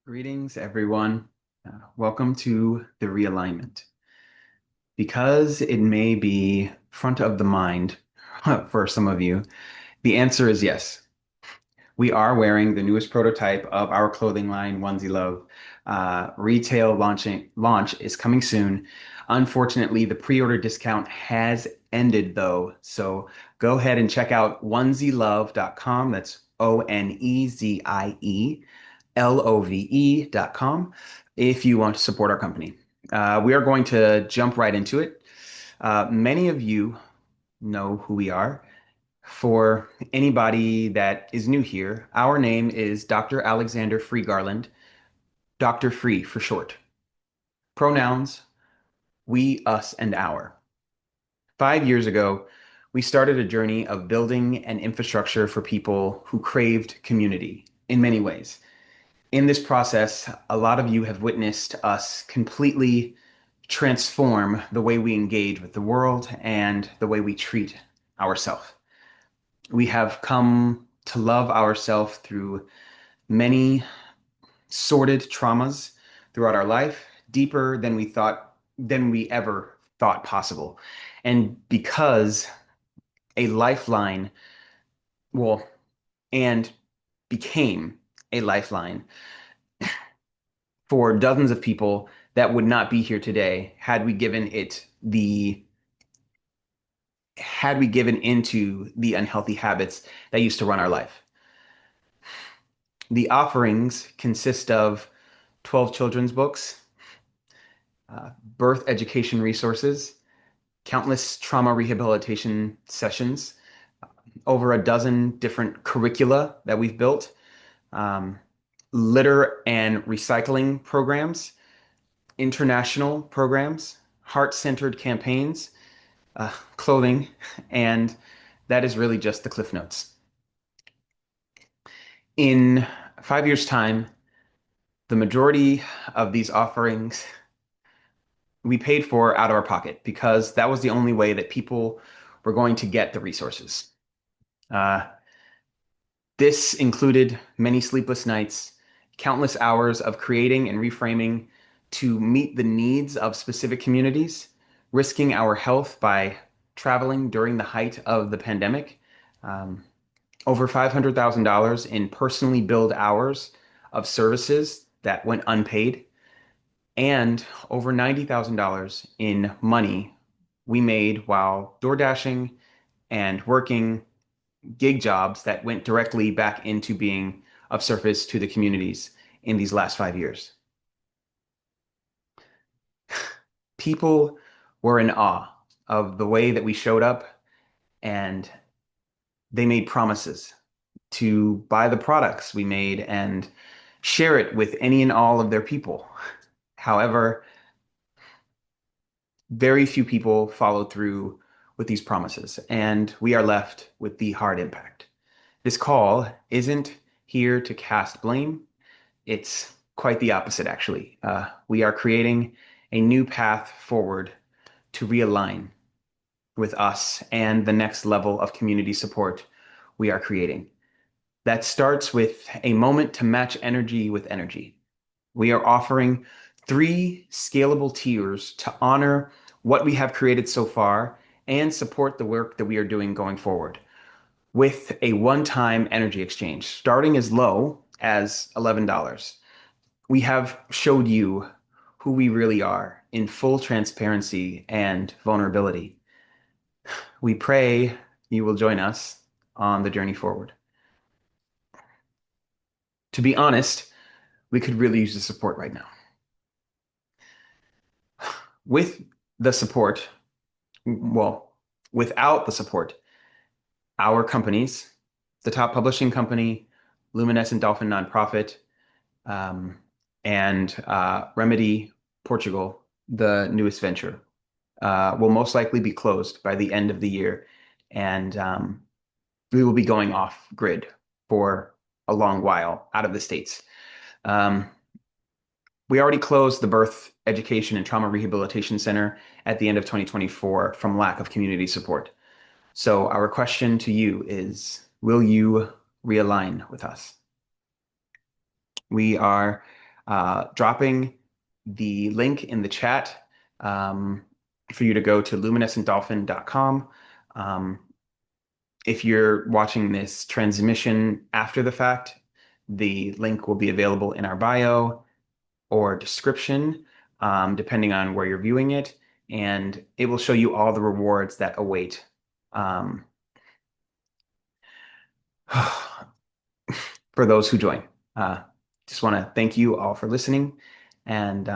Greetings, everyone. Welcome to the realignment. Because it may be front of the mind for some of you, the answer is yes. We are wearing the newest prototype of our clothing line, OneZie Love. Retail launch is coming soon. Unfortunately, the pre-order discount has ended though, so go ahead and check out onezielove.com. That's OneZie.com if you want to support our company. We are going to jump right into it. Many of you know who we are. For anybody that is new here, our name is Dr. Alexander Free Garland, Dr. Free for short. Pronouns, we, us, and our. 5 years ago, we started a journey of building an infrastructure for people who craved community in many ways. In this process, a lot of you have witnessed us completely transform the way we engage with the world and the way we treat ourselves. We have come to love ourselves through many sordid traumas throughout our life, deeper than we ever thought possible. And because a lifeline, well, and became a lifeline for dozens of people that would not be here today had we given into the unhealthy habits that used to run our life. The offerings consist of 12 children's books, birth education resources, countless trauma rehabilitation sessions, over a dozen different curricula that we've built, um, litter and recycling programs, international programs, heart-centered campaigns, clothing, and that is really just the cliff notes. In 5 years' time, the majority of these offerings we paid for out of our pocket because that was the only way that people were going to get the resources. Uh, this included many sleepless nights, countless hours of creating and reframing to meet the needs of specific communities, risking our health by traveling during the height of the pandemic, um, over $500,000 in personally billed hours of services that went unpaid, and over $90,000 in money we made while door dashing and working gig jobs that went directly back into being of service to the communities in these last 5 years. People were in awe of the way that we showed up, and they made promises to buy the products we made and share it with any and all of their people. However, very few people followed through with these promises, and we are left with the hard impact. This call isn't here to cast blame. It's quite the opposite, actually. We are creating a new path forward to realign with us and the next level of community support we are creating. That starts with a moment to match energy with energy. We are offering 3 scalable tiers to honor what we have created so far and support the work that we are doing going forward with a one-time energy exchange, starting as low as $11. We have showed you who we really are in full transparency and vulnerability. We pray you will join us on the journey forward. To be honest, we could really use the support right now. With the support, well, without the support, our companies, the top publishing company, Luminescent Dolphin Nonprofit, um, and Remedy Portugal, the newest venture, will most likely be closed by the end of the year, and we will be going off grid for a long while out of the States. Um, we already closed the Birth Education and Trauma Rehabilitation Center at the end of 2024 from lack of community support. So our question to you is, will you realign with us? We are dropping the link in the chat for you to go to luminescentdolphin.com. Um, if you're watching this transmission after the fact, the link will be available in our bio or description, depending on where you're viewing it, and it will show you all the rewards that await. Um, for those who join. Uh, just want to thank you all for listening. And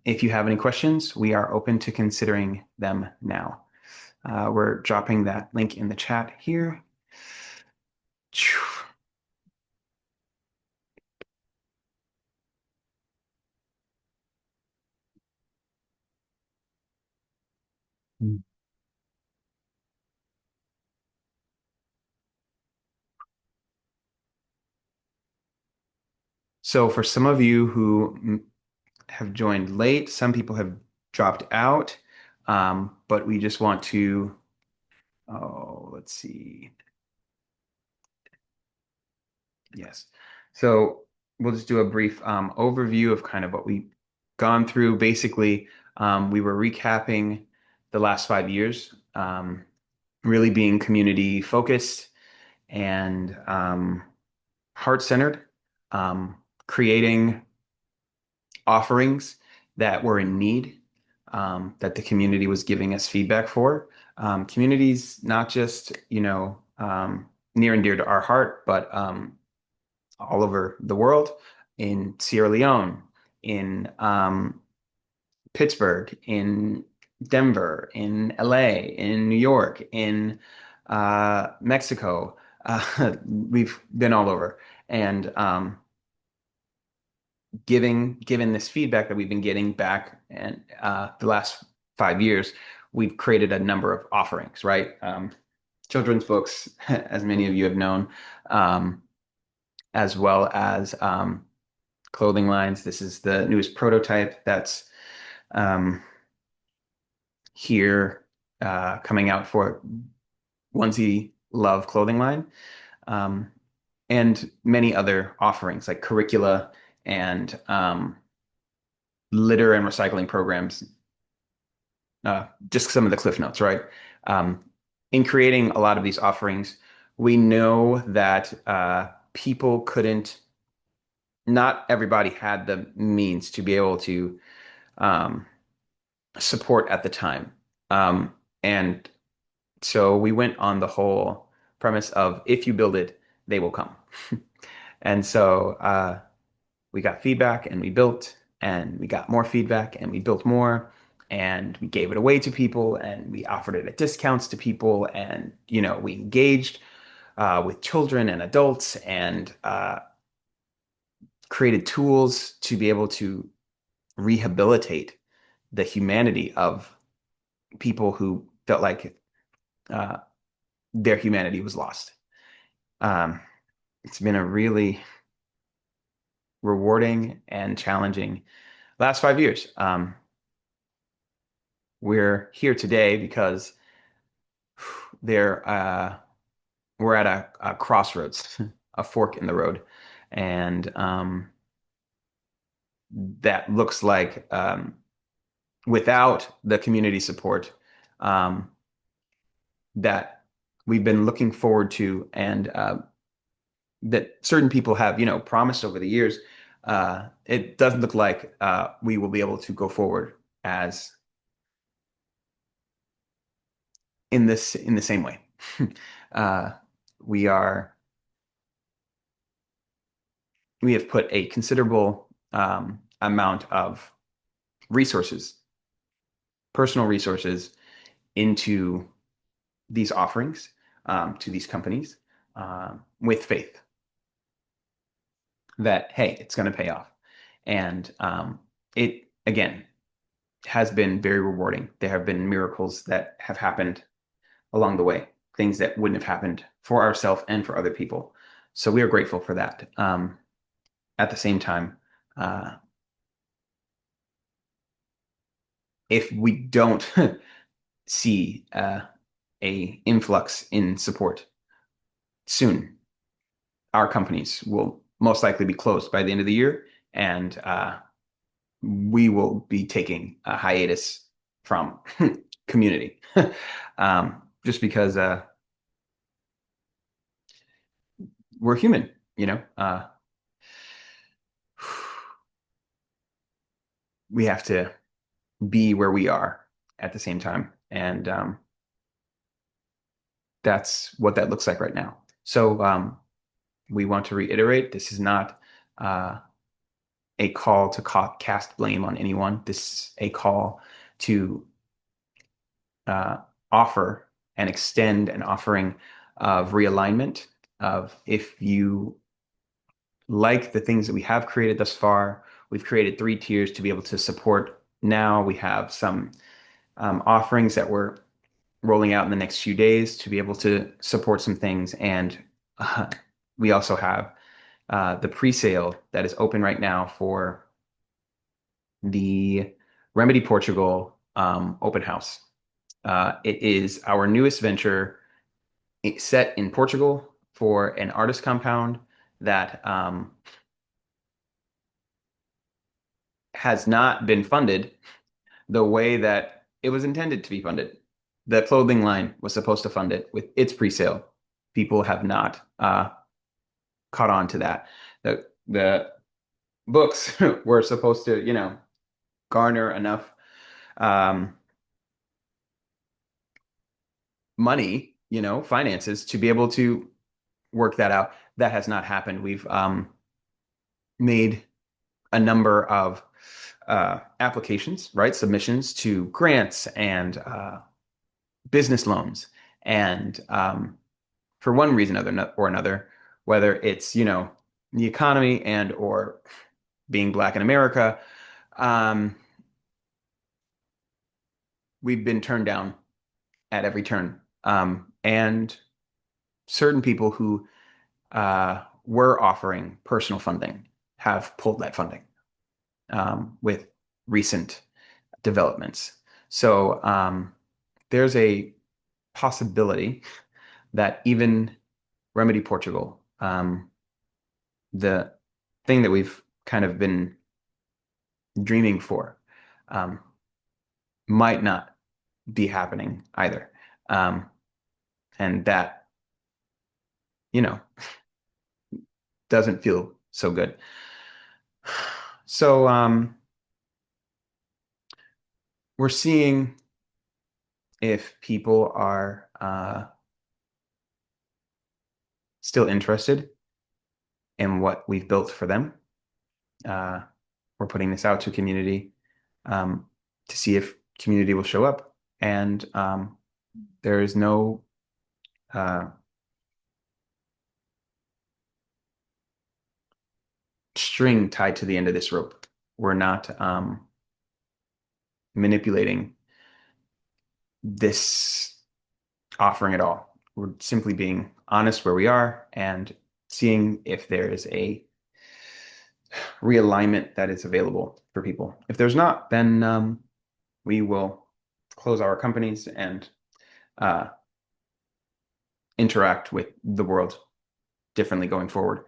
if you have any questions, we are open to considering them now. We're dropping that link in the chat here. So for some of you who have joined late, some people have dropped out, but we just want to, oh, let's see. Yes. So we'll just do a brief overview of kind of what we've gone through. Basically, we were recapping the last 5 years, really being community focused and heart-centered, creating offerings that were in need, that the community was giving us feedback for. Communities, not just, near and dear to our heart, but all over the world, in Sierra Leone, in Pittsburgh, in Denver, in LA, in New York, in Mexico. We've been all over. And given this feedback that we've been getting back and the last 5 years, we've created a number of offerings, right? Children's books, as many of you have known, as well as clothing lines. This is the newest prototype that's here coming out for OneZie Love clothing line, and many other offerings like curricula and litter and recycling programs. Just some of the cliff notes, right? In creating a lot of these offerings, we know that people couldn't, not everybody had the means to be able to um, support at the time. And so we went on the whole premise of if you build it, they will come. And so we got feedback and we built, and we got more feedback and we built more, and we gave it away to people, and we offered it at discounts to people, and we engaged with children and adults, and created tools to be able to rehabilitate the humanity of people who felt like uh, their humanity was lost. Um, it's been a really rewarding and challenging last 5 years. We're here today because there we're at a crossroads, a fork in the road, and that looks like without the community support um, that we've been looking forward to, and that certain people have, promised over the years, it doesn't look like we will be able to go forward as in the same way. uh, we are we have put a considerable amount of resources, personal resources, into these offerings, to these companies, with faith that, hey, it's going to pay off. And it, again, has been very rewarding. There have been miracles that have happened along the way, things that wouldn't have happened for ourselves and for other people. So we are grateful for that. At the same time, uh, if we don't see a influx in support soon, our companies will most likely be closed by the end of the year, and we will be taking a hiatus from community, just because we're human, you know. We have to be where we are at the same time, and that's what that looks like right now. So we want to reiterate: this is not uh, a call to cast blame on anyone. This is a call to uh, offer and extend an offering of realignment. Of if you like the things that we have created thus far, we've created 3 tiers to be able to support. Now we have some offerings that we're rolling out in the next few days to be able to support some things. And uh, we also have the pre-sale that is open right now for the Remedy Portugal open house. It is our newest venture set in Portugal for an artist compound that has not been funded the way that it was intended to be funded. The clothing line was supposed to fund it with its pre-sale. People have not caught on to that. The books were supposed to, garner enough um, money, finances to be able to work that out. That has not happened. We've made a number of applications, right? Submissions to grants and business loans. And for one reason or another, whether it's, the economy and or being Black in America, um, we've been turned down at every turn. And certain people who were offering personal funding have pulled that funding with recent developments. So there's a possibility that even Remedy Portugal, the thing that we've kind of been dreaming for, um, might not be happening either. Um, and that, you know, doesn't feel so good. So we're seeing if people are still interested in what we've built for them. Uh, we're putting this out to community um, to see if community will show up. And there is no uh, string tied to the end of this rope. We're not manipulating this offering at all. We're simply being honest where we are and seeing if there is a realignment that is available for people. If there's not, then we will close our companies and uh, interact with the world differently going forward.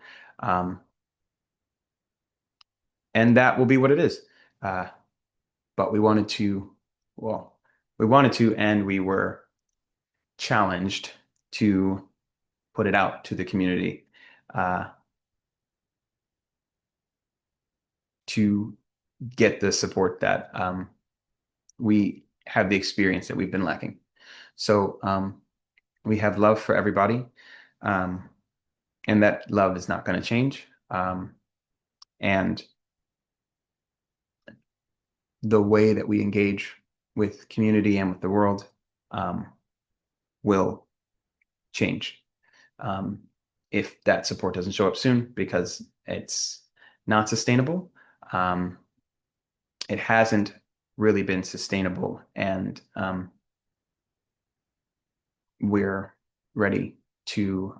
And that will be what it is. Uh, but well, we wanted to, and we were challenged to put it out to the community to get the support that we have the experience that we've been lacking. So we have love for everybody, um, and that love is not going to change. And the way that we engage with community and with the world will change if that support doesn't show up soon because it's not sustainable. It hasn't really been sustainable, and we're ready to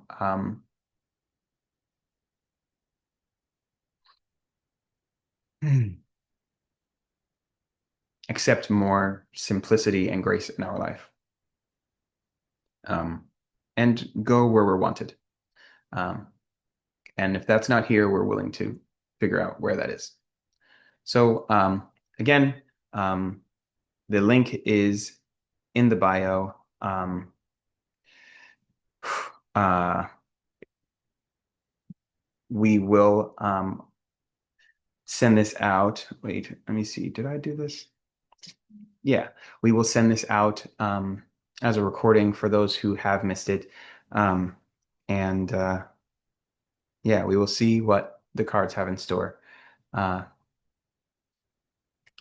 accept more simplicity and grace in our life, and go where we're wanted. Um, and if that's not here, we're willing to figure out where that is. So again, um, the link is in the bio. Uh, we will send this out. Wait, let me see. Did I do this? Yeah, we will send this out as a recording for those who have missed it. Um, and yeah, we will see what the cards have in store. Uh,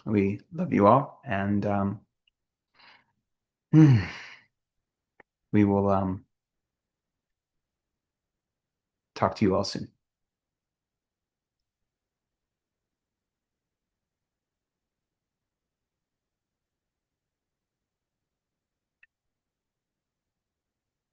we love you all, and we will talk to you all soon.